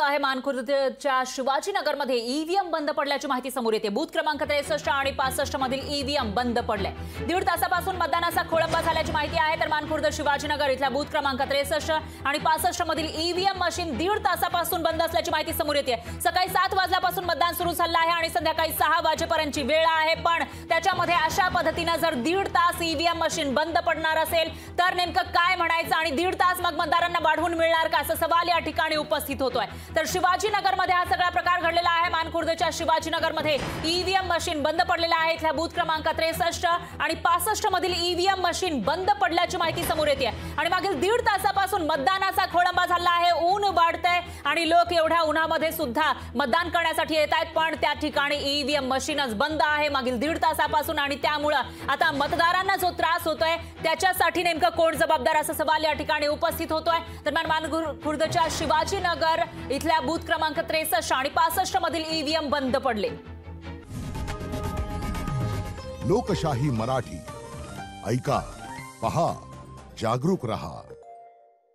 महत्त्वाचं आहे। मानखुर्दच्या शिवाजीनगरमध्ये ईव्हीएम बंद पडल्याची माहिती समोर येते। बूथ क्रमांक 63 आणि 65 मधील ईव्हीएम बंद पडले। दीड तासापासून मतदानाचा खोळंबा झाल्याची माहिती आहे। तर मानखुर्द शिवाजीनगर इथल्या बूथ क्रमांक 63 आणि 65 मधील ईव्हीएम मशीन दीड तासापासून बंद असल्याची माहिती समोर येते। सकाळी 7 वाजल्यापासून मतदान सुरू झालं आहे आणि संध्याकाळी 6 वाजेपर्यंतची वेळ आहे। पण त्याच्यामध्ये अशा पद्धतीने जर दीड तास ईव्हीएम मशीन बंद पडणार असेल तर नेमकं काय म्हणायचं आणि दीड तास मग मतदारांना वाढवून मिळणार का असा सवाल या ठिकाणी उपस्थित होतोय। तर शिवाजीनगरमध्ये हा सगळा प्रकार घडलेला आहे। मानखुर्दच्या शिवाजीनगरमध्ये ईव्हीएम मशीन बंद पडलेला आहे। इथल्या बूथ क्रमांक 63 आणि 65 मधील ईव्हीएम मशीन बंद पडल्याची माहिती समोर येते आणि मागील दीड तासापासून मतदानाचा खोळंबा झाला आहे। ऊन वाढतंय आणि लोक एवढ्या उन्हामध्ये सुद्धा मतदान करण्यासाठी येत आहेत, पण त्या ठिकाणी ईव्हीएम मशीनच बंद आहे मागील दीड तासापासून आणि त्यामुळे आता मतदारांना जो त्रास होतोय त्याच्यासाठी नेमकं कोण जबाबदार असा सवाल या ठिकाणी उपस्थित होतोय। दरम्यान मानखुर्दच्या शिवाजीनगर इथल्या बूथ क्रमांक 63 आणि 65 मधील ईव्हीएम बंद पडले। लोकशाही मराठी ऐका, पहा, जागरूक रहा।